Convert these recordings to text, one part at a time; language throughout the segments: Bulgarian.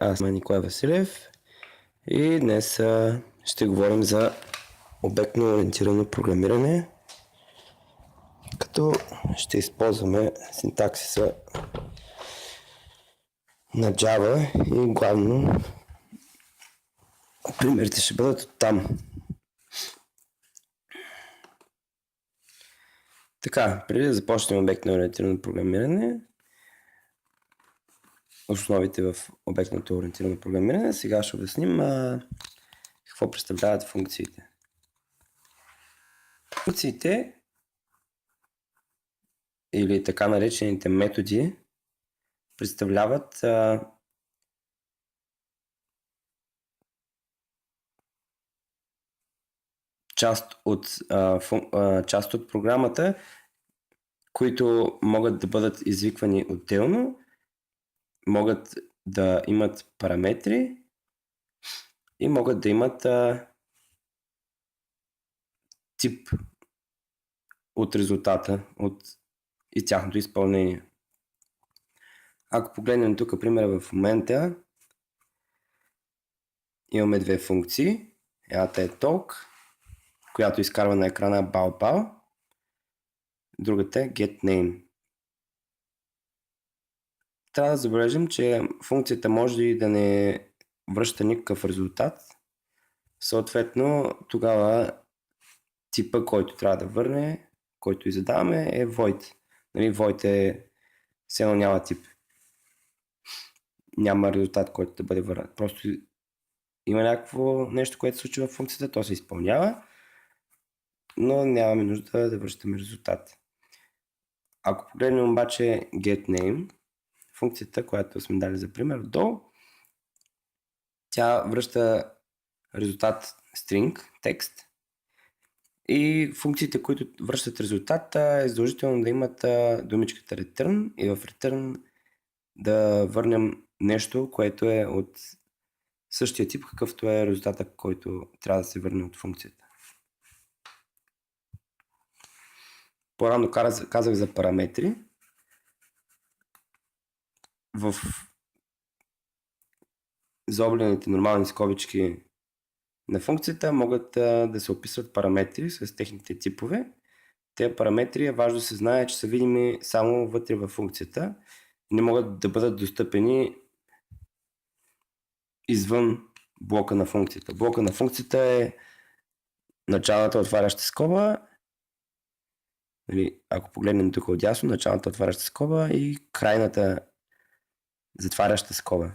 аз съм Николай Василев и днес ще говорим за обектно ориентирано програмиране, като ще използваме синтаксиса на Java и главно примерите ще бъдат от там. Така, преди да започнем обектно ориентирано програмиране, основите в обектното ориентирано програмиране, сега ще обясним какво представляват функциите. Функциите или така наречените методи представляват част от програмата, които могат да бъдат извиквани отделно, могат да имат параметри и могат да имат тип от резултата и тяхното изпълнение. Ако погледнем тук примера в момента, имаме две функции. Едната е talk, която изкарва на екрана бал-бал. Другата е getName. Трябва да забележим, че функцията може и да не връща никакъв резултат. Съответно, тогава типа, който трябва да върне, който и задаваме, е void. Нали, void е все едно няма тип. Няма резултат, който да бъде върнат. Просто има някакво нещо, което се случва в функцията, то се изпълнява, но нямаме нужда да връщаме резултат. Ако погледнем обаче getName, функцията, която сме дали за пример долу, тя връща резултат string, текст, и функциите, които връщат резултата, е задължително да имат думичката return и в return да върнем нещо, което е от същия тип, какъвто е резултата, който трябва да се върне от функцията. По-рано казах за параметри. В заоблените нормални скобички на функцията могат да се описват параметри с техните типове. Тези параметри е важно да се знае, че са видими само вътре във функцията. Не могат да бъдат достъпени извън блока на функцията. Блока на функцията е началната отваряща скоба. Ако погледнем тук отдясно, началната отваряща скоба и крайната затваряща скоба.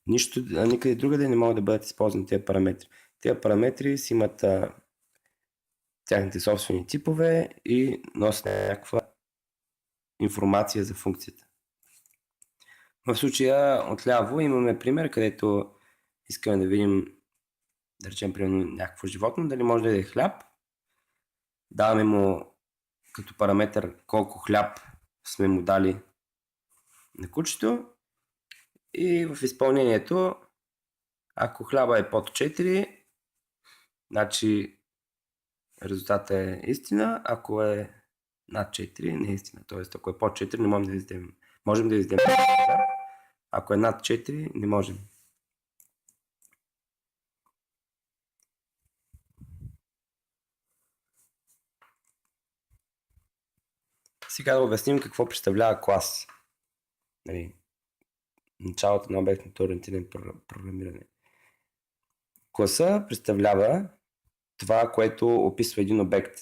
Никъде другаде не могат да бъдат използвани тези параметри. Тези параметри си имат тяхните собствени типове и носят някаква информация за функцията. В случая отляво имаме пример, където искаме да видим, да речем, примерно някакво животно, дали може да е хляб. Даваме му като параметър колко хляб сме му дали на кучето и в изпълнението, ако хляба е под 4, значи резултатът е истина, ако е над 4 не е истина. Тоест, ако е под 4 не можем да издадем. Можем да издадем. Ако е над 4 не можем. Сега да обясним какво представлява клас. Началото на обектното ориентирано програмиране. Класа представлява това, което описва един обект.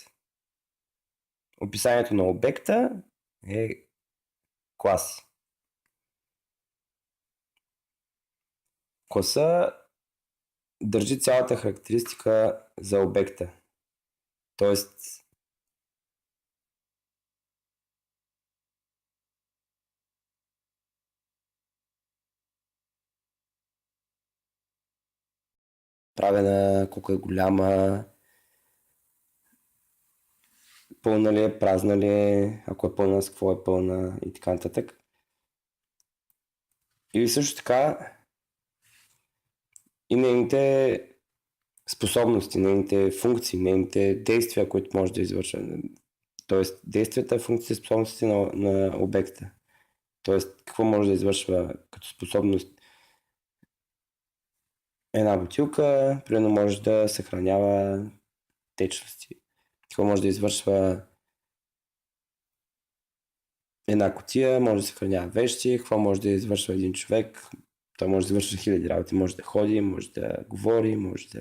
Описанието на обекта е клас. Класа държи цялата характеристика за обекта. Тоест, правена, колко е голяма, пълна ли е, празна ли е, ако е пълна, с какво е пълна и така нататък. И също така и нейните способности, нейните функции, нейните действия, които може да извършва. Тоест действията, функциите, способностите на обекта. Тоест какво може да извършва като способност една бутилка, примерно може да съхранява течности. Какво може да извършва една кутия, може да съхранява вещи, какво може да извършва един човек. Той може да извършва хиляди работи. Може да ходи, може да говори, може да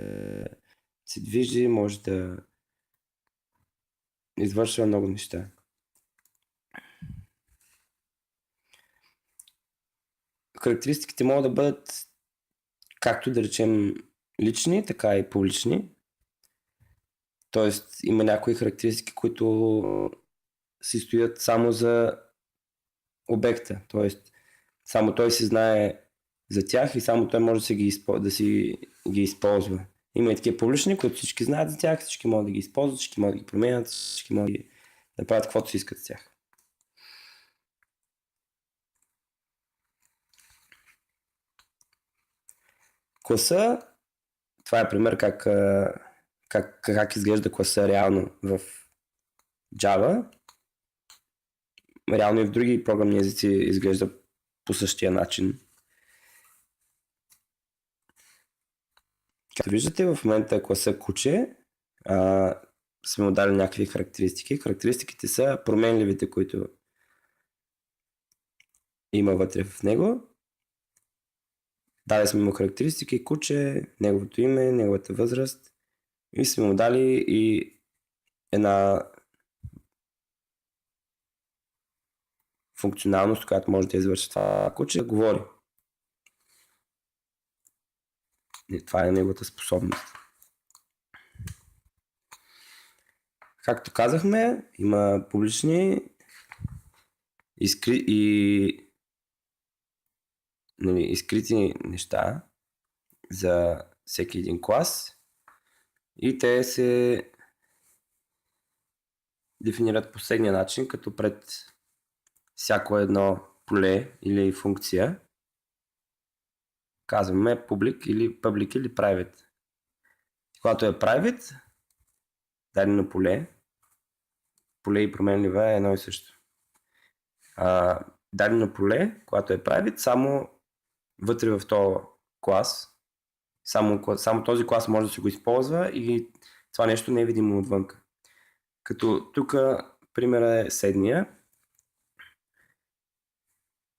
се движи, може да извършва много неща. Характеристиките могат да бъдат както да речем лични, така и публични. Тоест има някои характеристики, които си стоят само за обекта. Тоест само той си знае за тях и само той може да си ги използва. Има и такива публични, които всички знаят за тях, всички могат да ги използват, всички могат да ги променят, всички могат да правят каквото си искат с тях. Класа, това е пример как изглежда класа реално в Java. Реално и в други програмни езици изглежда по същия начин. Както виждате, в момента класа куче сме му дали някакви характеристики. Характеристиките са променливите, които има вътре в него. Дали сме му характеристики, куче, неговото име, неговата възраст и сме му дали и една функционалност, която може да извърши това куче, да говори. И това е неговата способност. Както казахме, има публични изкрити неща за всеки един клас и те се дефинират по следния начин, като пред всяко едно поле или функция казваме public или private. Когато е private, дадено поле и променлива е едно и също. Дадено поле, когато е private, само вътре в този клас, само този клас може да се го използва и това нещо не е видимо отвън. Като тук примерът е следния.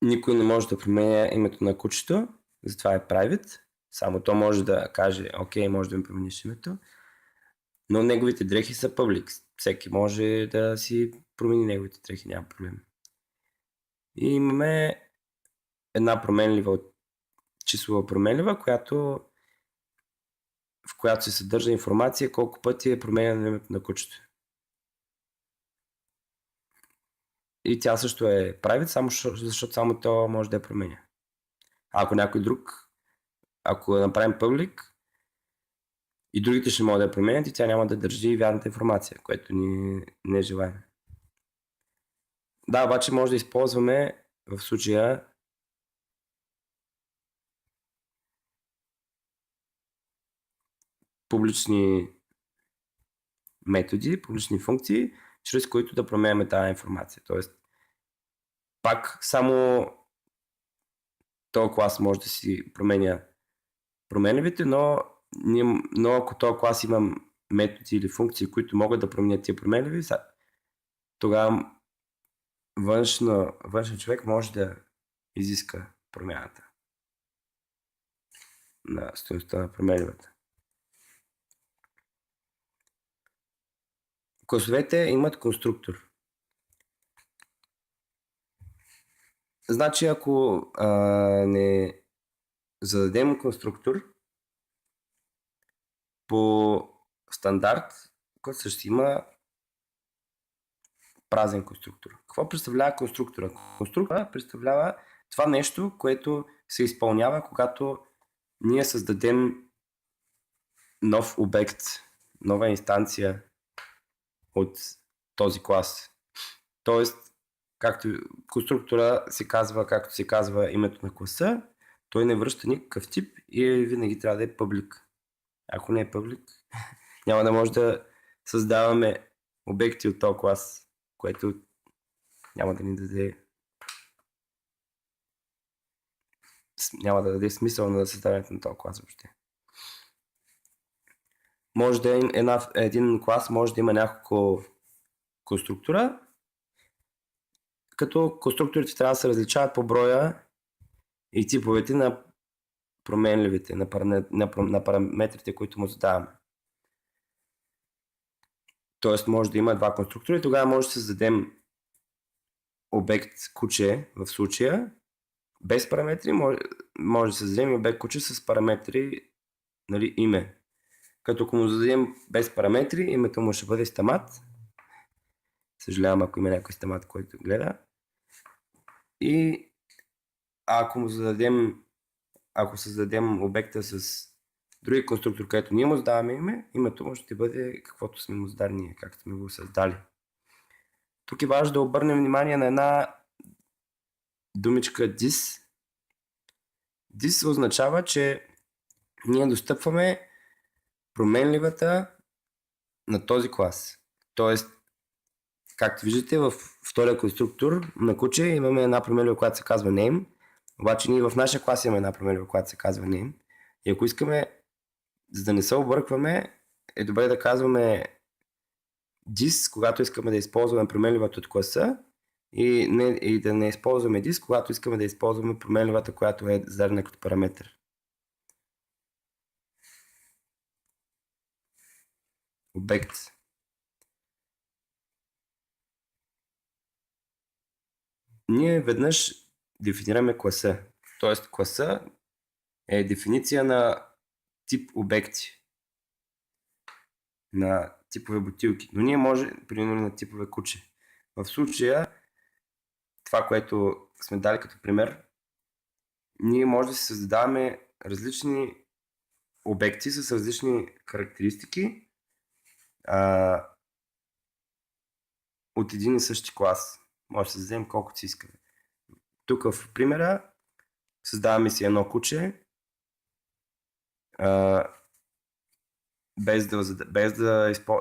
Никой не може да променя името на кучето, затова е private. Само то може да каже, окей, може да ми промениш името, но неговите дрехи са public. Всеки може да си промени неговите дрехи, няма проблем. И имаме една променлива, числова променлива, в която се съдържа информация колко пъти е променено името на кучето. И тя също е private, защото само то може да я променя. Ако някой друг, ако направим public, и другите ще могат да я променят и тя няма да държи вярната информация, което ни не желаем. Да, обаче може да използваме в случая публични методи, публични функции, чрез които да променяме тази информация. Тоест, пак само този клас може да си променя променливите, но ако този клас има методи или функции, които могат да променят тия променливи, тогава външен човек може да изиска промяната на стойността на променливата. Класовете имат конструктор. Значи, ако не зададем конструктор по стандарт, който също има празен конструктор. Какво представлява конструктора? Конструктора представлява това нещо, което се изпълнява, когато ние създадем нов обект, нова инстанция от този клас. Тоест, както конструктора както се казва името на класа, той не връща никакъв тип и винаги трябва да е public. Ако не е public, няма да може да създаваме обекти от този клас, което няма да ни даде смисъл на създаването на този клас въобще. може да има един клас може да има няколко конструктора, като конструкторите трябва да се различават по броя и типовете на променливите, на параметрите, които му задаваме. Тоест може да има два конструктора и тогава може да създадем обект куче в случая без параметри, може да създадем обект куче с параметри, нали, име. Като ако му зададем без параметри, името му ще бъде стамат. Съжалявам, ако има някой стамат, който гледа. И ако създадем обекта с други конструктор, където ние му задаваме име, името му ще бъде каквото сме му задали ние, както сме го създали. Тук е важно да обърнем внимание на една думичка this. This означава, че ние достъпваме променливата на този клас. Тоест, както виждате, в втория конструктор на куче имаме една променлива, която се казва name, обаче ние в нашия клас имаме една променлива, която се казва name. И ако искаме, за да не се объркваме, е добре да казваме this, когато искаме да използваме променливата от класа и да не използваме this, когато искаме да използваме променливата, която е зададена като параметър. Обект. Ние веднъж дефинираме класа. Тоест класа е дефиниция на тип обекти. На типове бутилки. Но ние може, примерно, на типове куче. В случая, това, което сме дали като пример, ние може да си създаваме различни обекти с различни характеристики от един и същи клас. Може да създадем колкото си искаме. Тук в примера създаваме си едно куче,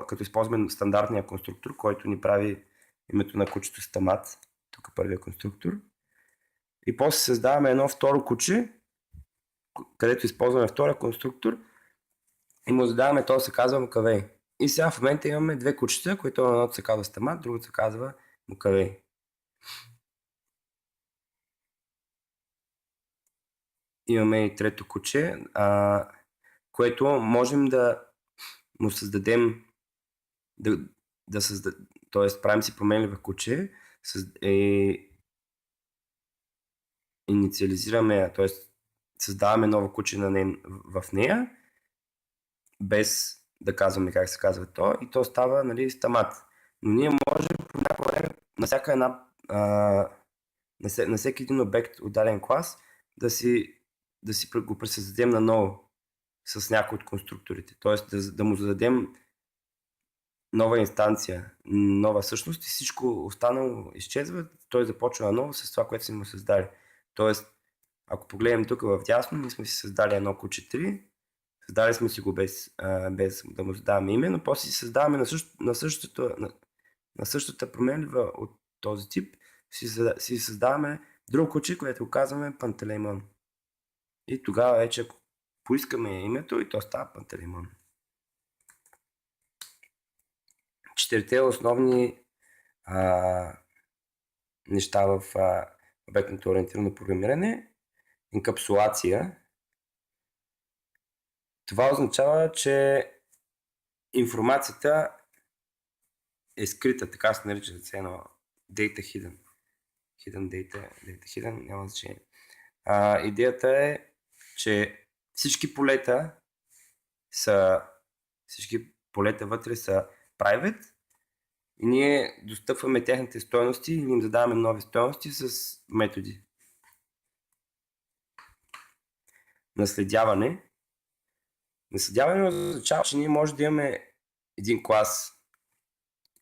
като използваме стандартния конструктор, който ни прави името на кучето стамат. Тук първият конструктор. И после създаваме едно второ куче, където използваме втория конструктор и му задаваме, то се казва Мукавей. И сега в момента имаме две кучета, които едното се казва стамат, другото се казва Мукавей. Имаме и трето куче, което можем да му създадем, т.е. правим си променлива куче, инициализираме, т.е. създаваме ново куче в нея, без да казваме как се казва то, и то става, нали, стамат. Но ние можем по някое време на всеки един обект от даден клас да си го пресъздадем наново с някой от конструкторите. Т.е. да му зададем нова инстанция, нова същност и всичко останало изчезва, той започва наново с това, което сме му създали. Тоест, ако погледнем тук в дясно, ние сме си създали едно куче 3, създали сме си го без да му задаваме име, но после си създаваме на същата променлива от този тип, си създаваме друго куче, което казваме Пантелеймон. И тогава вече, ако поискаме името, и то става Пантелеймон. Четирите основни неща в обектното ориентирано програмиране. Инкапсулация. Това означава, че информацията е скрита, така се нарича едно data hidden. Data hidden, няма значение. Идеята е, че всички полета вътре са private и ние достъпваме техните стойности и им задаваме нови стойности с методи. Наследяване. Наследяване означава, че ние може да имаме един клас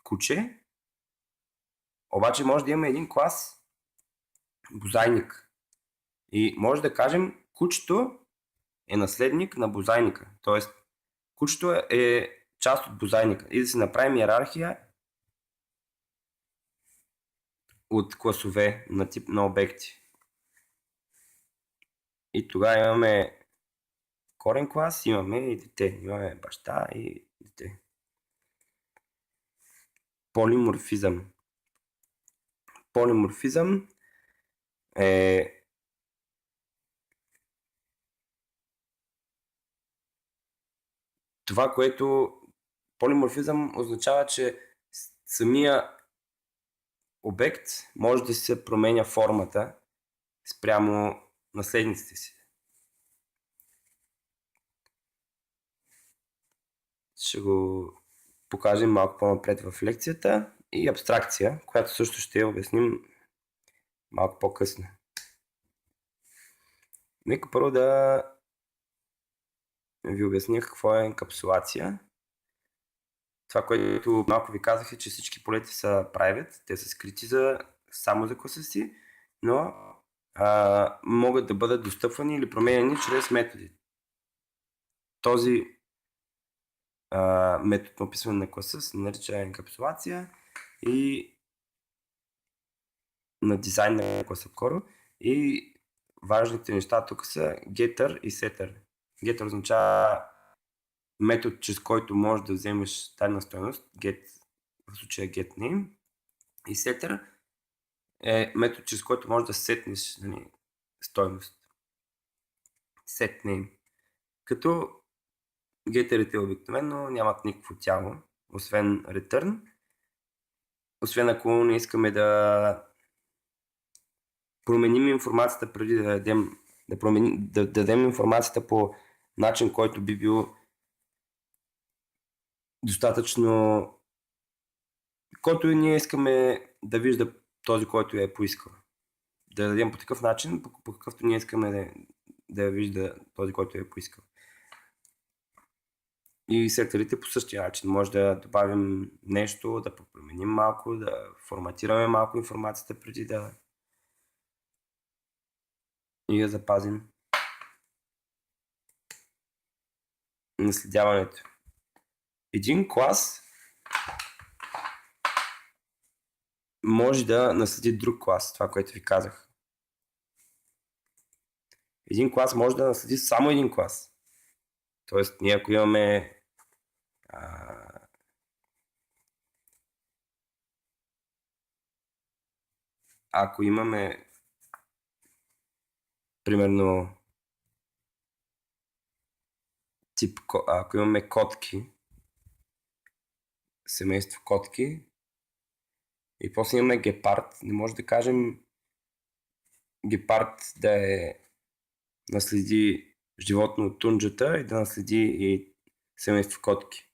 куче, обаче може да имаме един клас бозайник. И може да кажем, кучето е наследник на бозайника. Тоест, кучето е част от бозайника. И да си направим иерархия от класове на тип на обекти. И тогава имаме корен клас, имаме и дете. Имаме баща и дете. Полиморфизъм. Полиморфизъм е това, което полиморфизъм означава, че самия обект може да се променя формата спрямо наследниците си. Ще го покажем малко по-напред в лекцията и абстракция, която също ще обясним малко по-късно. Нека първо да ви обясня какво е енкапсулация. Това, което малко ви казах е, че всички полети са private, те са скрити само за класа си, но могат да бъдат достъпвани или променени чрез методи. Този метод на описване на класа се нарича енкапсулация и на дизайн на класа скоро. И важните неща тук са getter и setter. Getter означава метод, чрез който можеш да вземеш дадена стойност, get, в случая get name, и setter е метод, чрез който можеш да сетнеш стойност. Set name. Като гетерите обикновено нямат никакво тяло, освен return, освен ако не искаме да променим информацията преди да дадем информацията по начин, който би бил достатъчно, който ние искаме да вижда този, който е поискал. Да дадем по такъв начин, по какъвто ние искаме да вижда този, който е поискал. И секторите по същия начин. Може да добавим нещо, да променим малко, да форматираме малко информацията преди да и я запазим. Наследяването. Един клас може да наследи друг клас, това, което ви казах. Един клас може да наследи само един клас. Тоест, ние ако имаме примерно ако имаме котки, семейство котки, и после имаме гепард, не може да кажем гепард да наследи животно от тунджата и да наследи и семейство котки.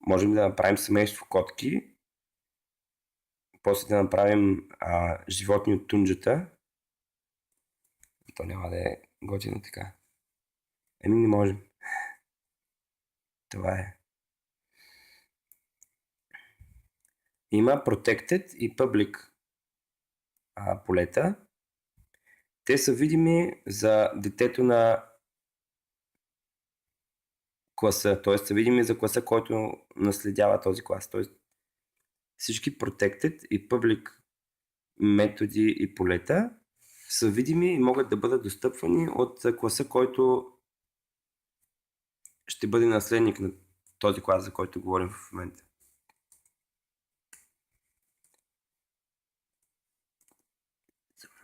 Можем да направим семейство котки, после да направим животни от тунджата. То няма да е готино така. Не можем. Това е. Има protected и public полета. Те са видими за детето на класа, т.е. са видими за класа, който наследява този клас. Т.е. всички protected и public методи и полета са видими и могат да бъдат достъпвани от класа, който ще бъде наследник на този клас, за който говорим в момента.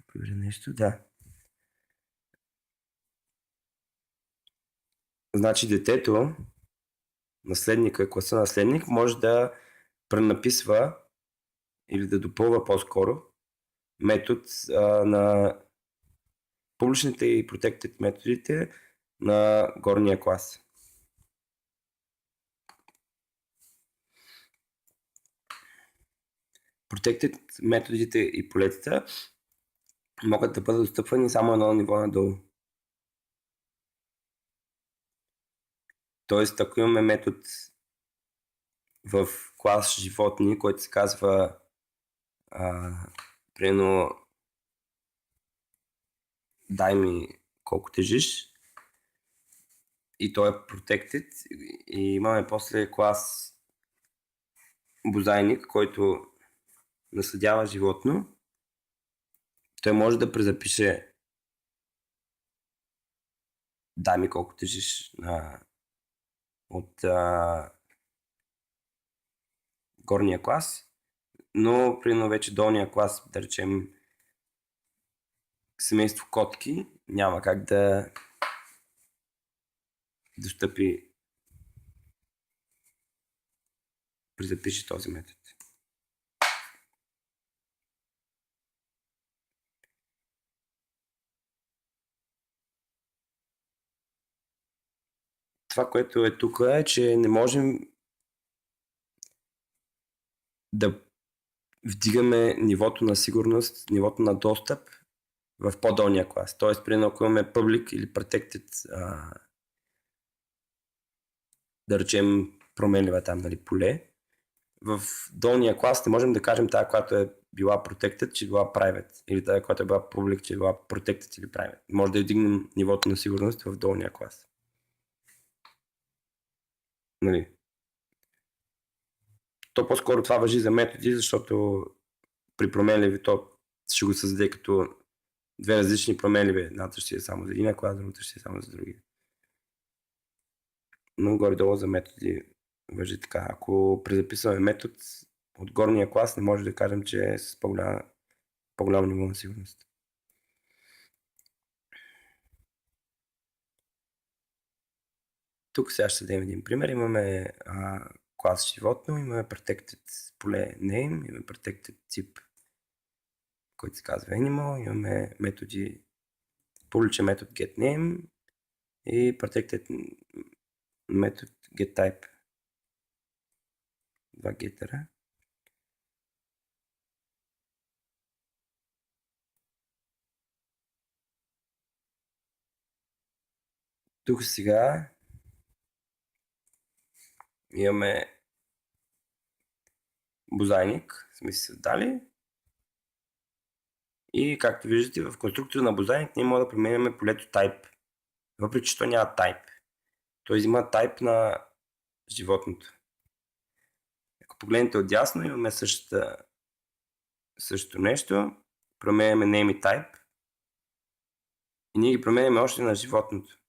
Проверя нещо, да. Значи детето, наследника, класа наследник, може да пренаписва или да допълва по-скоро метод на публичните и protected методите на горния клас. Protected методите и полетата могат да бъдат достъпвани само едно ниво надолу. Тоест, ако имаме метод в клас животни, който се казва примерно дай ми колко тежиш, и той е protected, и имаме после клас бозайник, който наследява животно, той може да презапише дами колко тежиш от горния клас, но примерно вече долния клас, да речем семейство котки, няма как да достъпи презапише този метод. Това, което е тук е, че не можем да вдигаме нивото на сигурност, нивото на достъп в по-долния клас. Тоест, примерно, ако имаме public или protected, да речем променлива там, нали, поле, в долния клас не можем да кажем тази, която е била protected, че е била private, или тази, която е била public, че е била protected или private. Може да вдигнем нивото на сигурност в долния клас. Нали? То по-скоро това важи за методи, защото при променливи то ще го създаде като две различни променливи. Едната ще е само за един клас, другата ще е само за другия. Но горе-долу за методи важи така. Ако презаписваме метод от горния клас, не може да кажем, че е с по-голямо ниво на сигурност. Тук сега ще дадем един пример. Имаме клас животно, имаме protected поле name, имаме protected тип, който се казва animal, имаме методи, публичен метод getName и protected метод getType. Два гетера. Тук сега имаме бозайник, сме си създали. И както виждате, в конструктора на бозайник ние можем да променяме полето type. Въпреки че то няма type. Той взима type на животното. Ако погледнете отдясно, имаме същото нещо. Променяме name и type. И ние ги променяме още на животното.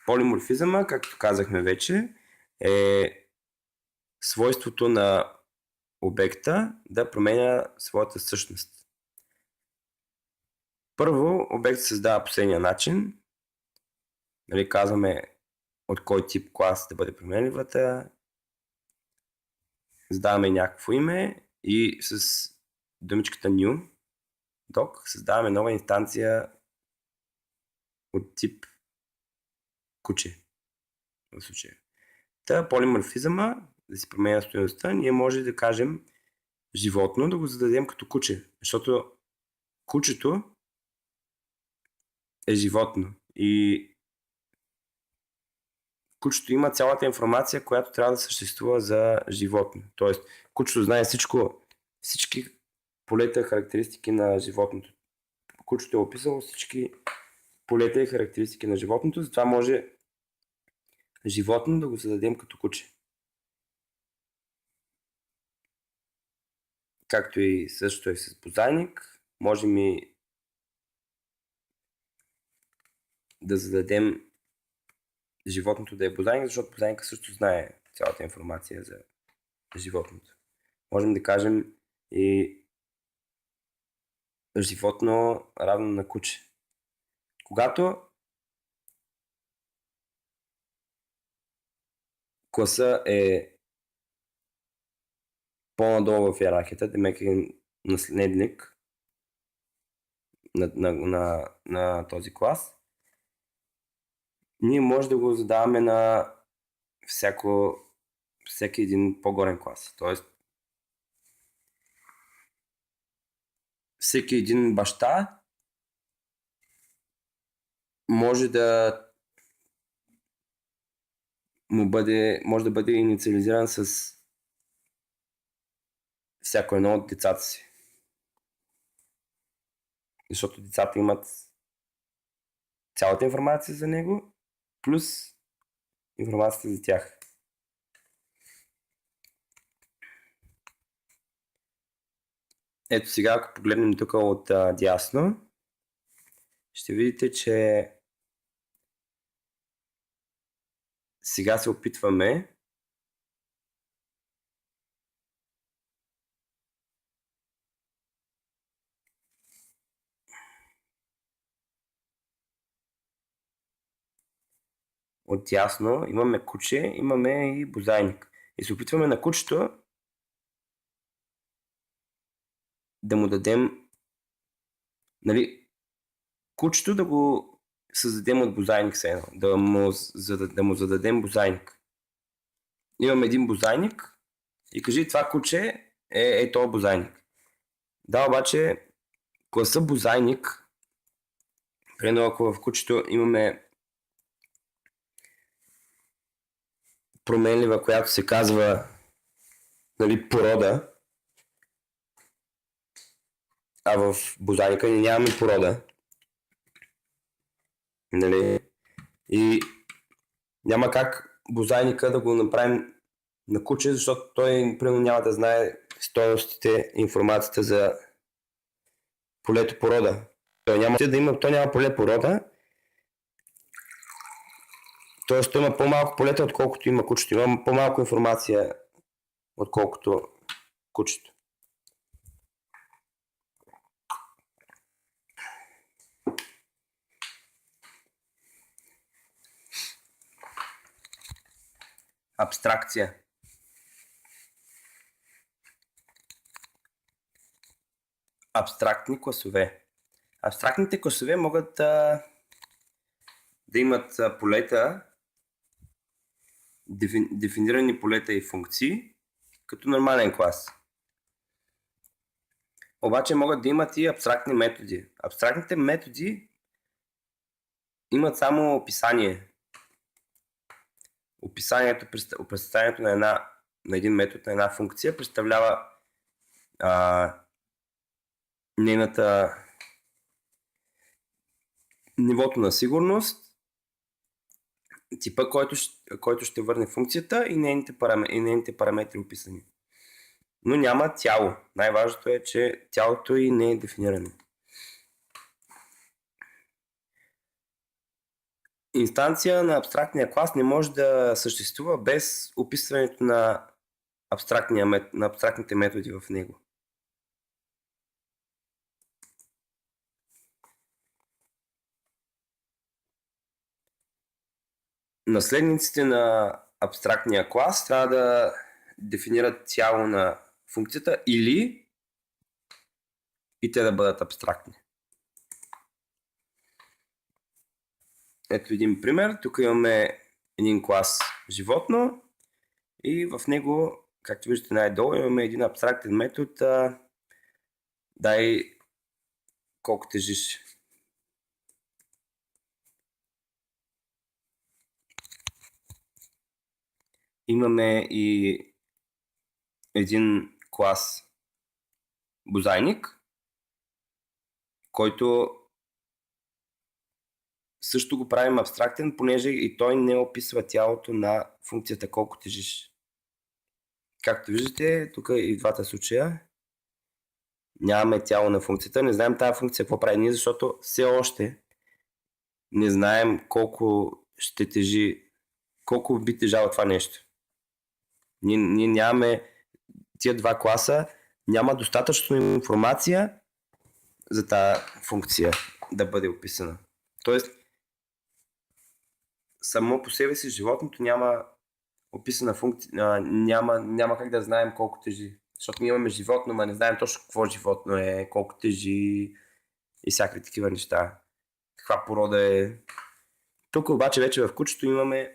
Полиморфизъма, както казахме вече, е свойството на обекта да променя своята същност. Първо, обект се създава по следния начин. Нали, казваме от кой тип клас да бъде променливата. Задаваме някакво име и с думичката new doc създаваме нова инстанция от тип куче. В случая. Та полиморфизъма, да си променя стойността, ние може да кажем животно, да го зададем като куче. Защото кучето е животно и кучето има цялата информация, която трябва да съществува за животно. Тоест, кучето знае всички полета, характеристики на животното. Кучето е описало всички полета и характеристики на животното, затова може животно да го зададем като куче. Както и също е с бозайник, можем и да зададем животното да е бозайник, защото бозайника също знае цялата информация за животното. Можем да кажем и животно равно на куче. Когато класа е по-надолу в иерархията, демек е наследник на този клас, ние може да го задаваме на всеки един по-горен клас. Тоест, всеки един баща може да бъде инициализиран с всяко едно от децата си. Защото децата имат цялата информация за него, плюс информацията за тях. Ето сега, ако погледнем тук от дясно, ще видите, че сега се опитваме отдясно, имаме куче, имаме и бозайник. И се опитваме на кучето да му дадем, нали, кучето да го създадем от бозайник все едно, да му зададем бозайник. Имаме един бозайник и кажи това куче е този бозайник. Да, обаче класа бозайник, примерно ако в кучето имаме променлива, която се казва, нали, порода, а в бозайника ние нямаме порода. Нали? И няма как бозайника да го направим на куче, защото той примерно няма да знае стойностите, информацията за полето порода. Той няма поле порода, т.е. той има по-малко полета, отколкото има кучето. Има по-малко информация, отколкото кучето. Абстракция. Абстрактни класове. Абстрактните класове могат да имат полета, дефинирани полета и функции, като нормален клас. Обаче могат да имат и абстрактни методи. Абстрактните методи имат само описание. Представянето на един метод, на една функция представлява нивото на сигурност, типа, който ще върне функцията и нейните параметри описани. Но няма тяло. Най-важното е, че тялото и не е дефинирано. Инстанция на абстрактния клас не може да съществува без описването на абстрактните методи в него. Наследниците на абстрактния клас трябва да дефинират цяло на функцията или и те да бъдат абстрактни. Ето един пример. Тук имаме един клас животно и в него, както виждате най-долу, имаме един абстрактен метод дай колко тежиш. Имаме и един клас бозайник, който също го правим абстрактен, понеже и той не описва тялото на функцията колко тежиш. Както виждате, тук и в двата случая нямаме тяло на функцията, не знаем тази функция какво прави ние, защото все още не знаем колко ще тежи, колко би тежало това нещо. Ние нямаме тия два класа, няма достатъчно информация за тази функция да бъде описана. Тоест, само по себе си животното няма описана функция, няма как да знаем колко тежи. Защото ние имаме животно, но не знаем точно какво животно е, колко тежи и всякакви такива неща. Каква порода е. Тук обаче вече в кучето имаме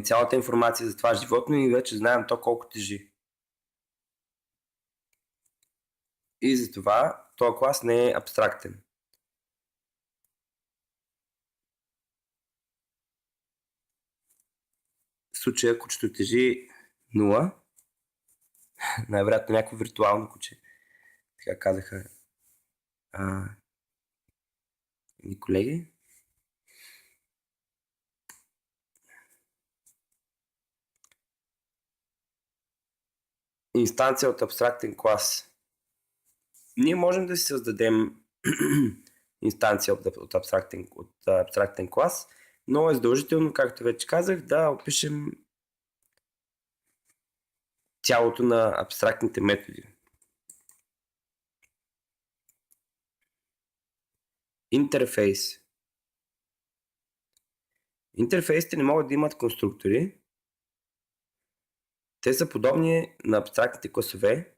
цялата информация за това животно и вече знаем то колко тежи. И затова този клас не е абстрактен. В случая кучето тежи 0. Най-вероятно някакво виртуално куче. Така казаха и колеги. инстанция от абстрактен клас. Ние можем да си създадем инстанция от абстрактен клас, но е задължително, както вече казах, да опишем тялото на абстрактните методи. Интерфейс. Интерфейсите не могат да имат конструктори. Те са подобни на абстрактните класове.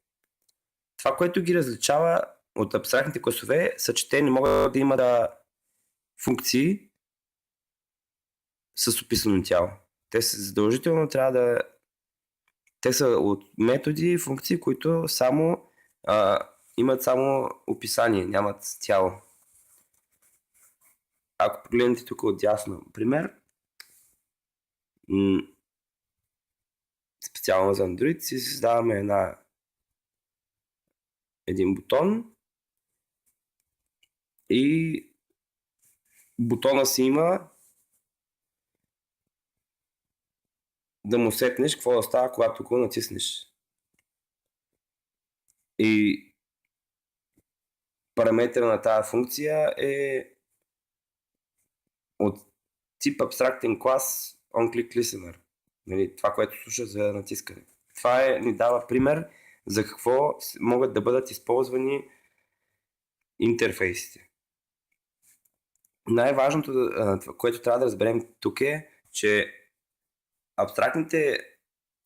Това, което ги различава от абстрактните класове, са, че те не могат да имат функции с описано тяло. Те са задължително трябва да... Те са от методи и функции, които само имат само описание, нямат тяло. Ако погледнете тук отдясно, пример, специално за Android си създаваме един бутон и бутона си има да му сетнеш какво да става, когато го натиснеш. И параметъра на тази функция е от тип абстрактен клас onClickListener. Нали, това, което слуша за натискане. Това ни дава пример за какво могат да бъдат използвани интерфейсите. Най-важното, което трябва да разберем тук е, че абстрактните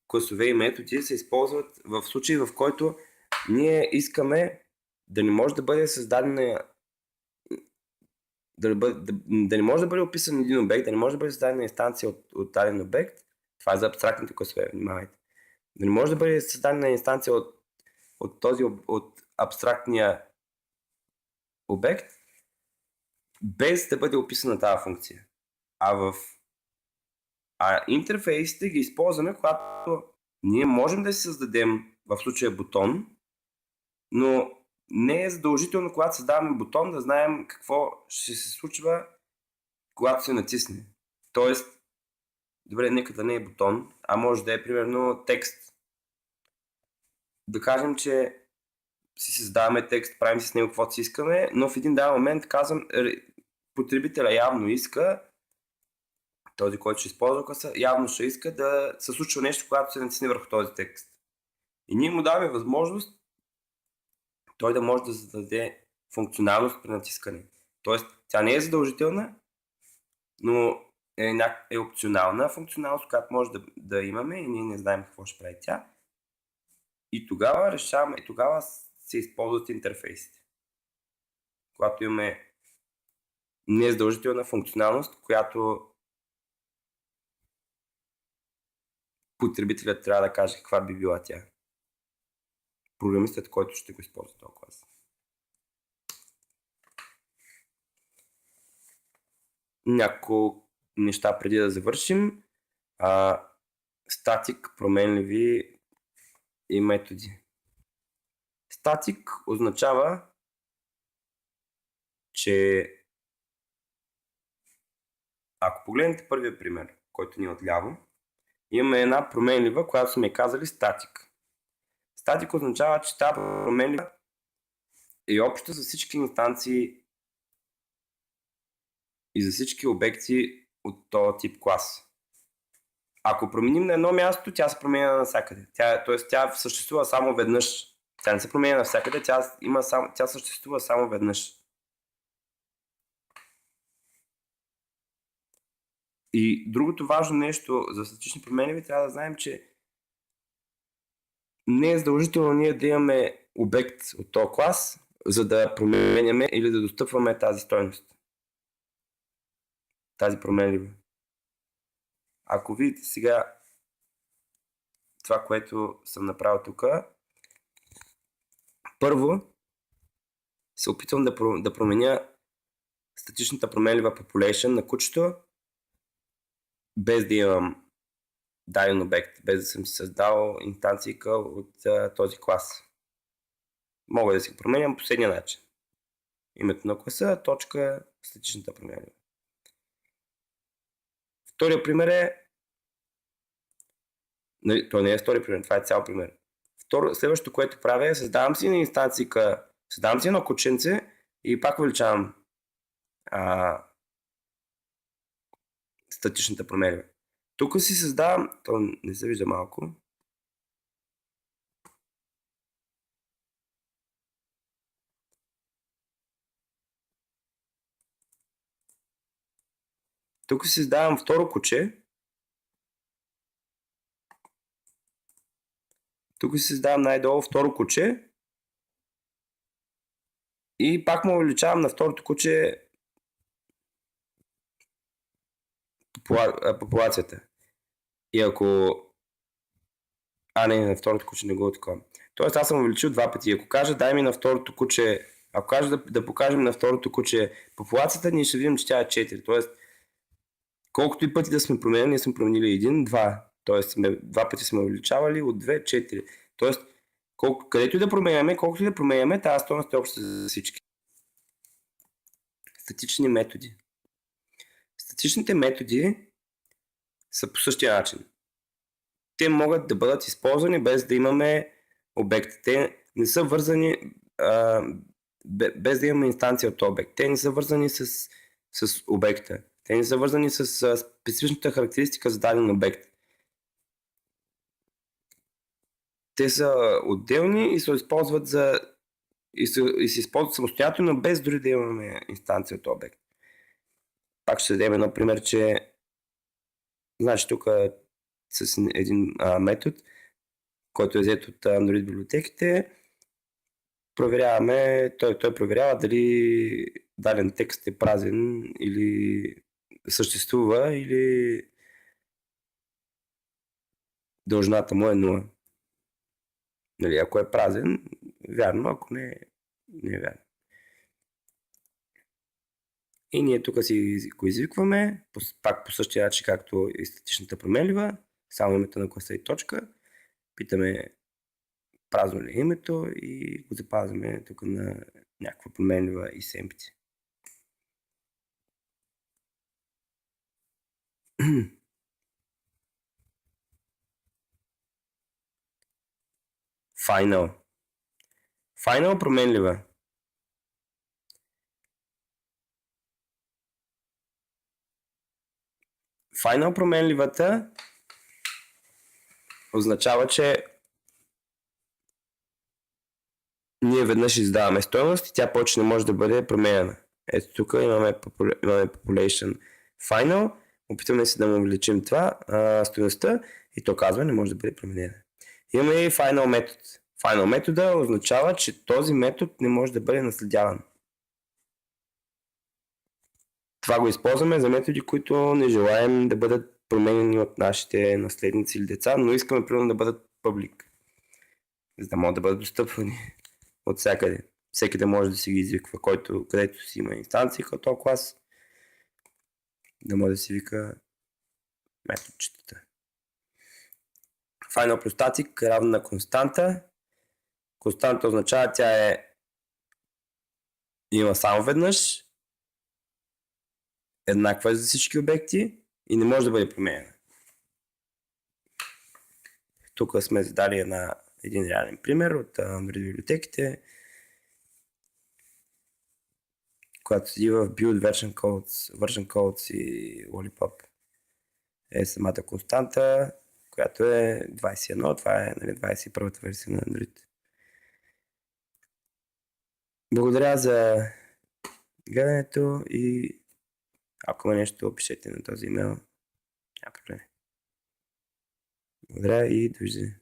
класове и методи се използват в случай, в който ние искаме да не може да бъде създадена да не може да бъде описан един обект, да не може да бъде създадена инстанция от даден обект. Това е за абстрактните класове, внимавайте. Да не може да бъде създадена инстанция от абстрактния обект, без да бъде описана тази функция. А интерфейсите ги използваме, когато ние можем да си създадем в случая бутон, но не е задължително, когато създаваме бутон, да знаем какво ще се случва, когато се натисне. Тоест, добре, нека да не е бутон, а може да е примерно текст. Да кажем, че си създаваме текст, правим си с него каквото си искаме, но в един даден момент казвам, потребителя явно иска, този, който ще използва класа, явно ще иска да се случва нещо, когато се натисне върху този текст. И ние му даваме възможност той да може да зададе функционалност при натискане. Тоест, тя не е задължителна, но е опционална функционалност, която може да имаме и ние не знаем какво ще прави тя. И тогава решаваме, и тогава се използват интерфейсите. Когато имаме незадължителна функционалност, която потребителят трябва да каже каква би била тя. Програмистът, който ще го използва този клас. Няколко неща преди да завършим. Статик, променливи и методи. Статик означава, че ако погледнете първия пример, който ни е отляво, имаме една променлива, която сме казали статик. Статик означава, че тази променлива е обща за всички инстанции и за всички обекти от този тип клас. Ако променим на едно място, тя се променя навсякъде. Тя съществува само веднъж. Тя не се променя навсякъде, тя съществува само веднъж. И другото важно нещо за статични променливи трябва да знаем, че не е задължително ние да имаме обект от този клас, за да променяме или да достъпваме тази стойност. Тази променлива. Ако видите сега това, което съм направил тук, първо се опитвам да променя статичната променлива population на кучето, без да имам даден обект, без да съм си създал инстанцийка от този клас. Мога да си променям по последния начин. Името на класа, точка, статичната променлива. Втория пример е... Нали, то не е втори пример, това е цял пример. Следващото, което правя е създавам си на инстанцийка, създавам си едно кученце и пак увеличавам статичната променлива. Тук си създавам, то не се вижда малко. Тук си създавам второ куче. Тук си създавам най-долу второ куче. И пак му увеличавам на второто куче популацията. И ако... не, на второто куче не го е такова. Тоест аз съм увеличил два пъти. Ако кажа дай ми на второто куче, ако кажа да покажем на второто куче популацията, ние ще видим, че тя е 4. Тоест, колкото и пъти да сме променили, ние сме променили 1, 2. Тоест, два пъти сме увеличавали от 2, 4. Тоест, където и да променяме, тази стойност е обща за всички. Статични методи. Статичните методи са по същия начин. Те могат да бъдат използвани без да имаме обект. Те не са вързани без да имаме инстанция от обект. Те не са вързани с обекта. Те не са вързани с специфичната характеристика за даден обект. Те са отделни и се използват и се използват самостоятелно, без дори да имаме инстанция от обект. Пак ще дадем едно пример, че значи тук с един метод, който е взет от Android библиотеките, проверяваме, той проверява дали даден текст е празен или съществува, или дължината му е 0. Нали, ако е празен, вярно, ако не е вярно. И ние тук си го извикваме, пак по същия начин, както и статичната променлива, само името на класа и точка. Питаме празно ли е името и го запазваме тук на някаква променлива и семпти. Final. Final променлива. Final променливата означава, че ние веднъж издаваме стойност и тя повече не може да бъде променена. Ето тук имаме population final, опитваме се да му увеличим това стойността и то казва не може да бъде променена. Имаме и final метод. Final метода означава, че този метод не може да бъде наследяван. Това го използваме за методи, които не желаем да бъдат променени от нашите наследници или деца, но искаме примерно да бъдат public, за да могат да бъдат достъпвани от всякъде. Всеки да може да си ги извиква, където си има инстанции като клас, да може да си вика методчетата. Final plus static е равна на константа. Константа означава, тя има само веднъж, еднаква е за всички обекти и не може да бъде променена. Тук сме задали един реален пример от библиотеките, когато седи в build version codes и lollipop е самата константа, която е 21, това е 21-та версия на Android. Благодаря за гледането и ако има нещо, пишете на този имейл. Няма проблем. Благодаря и довиждане.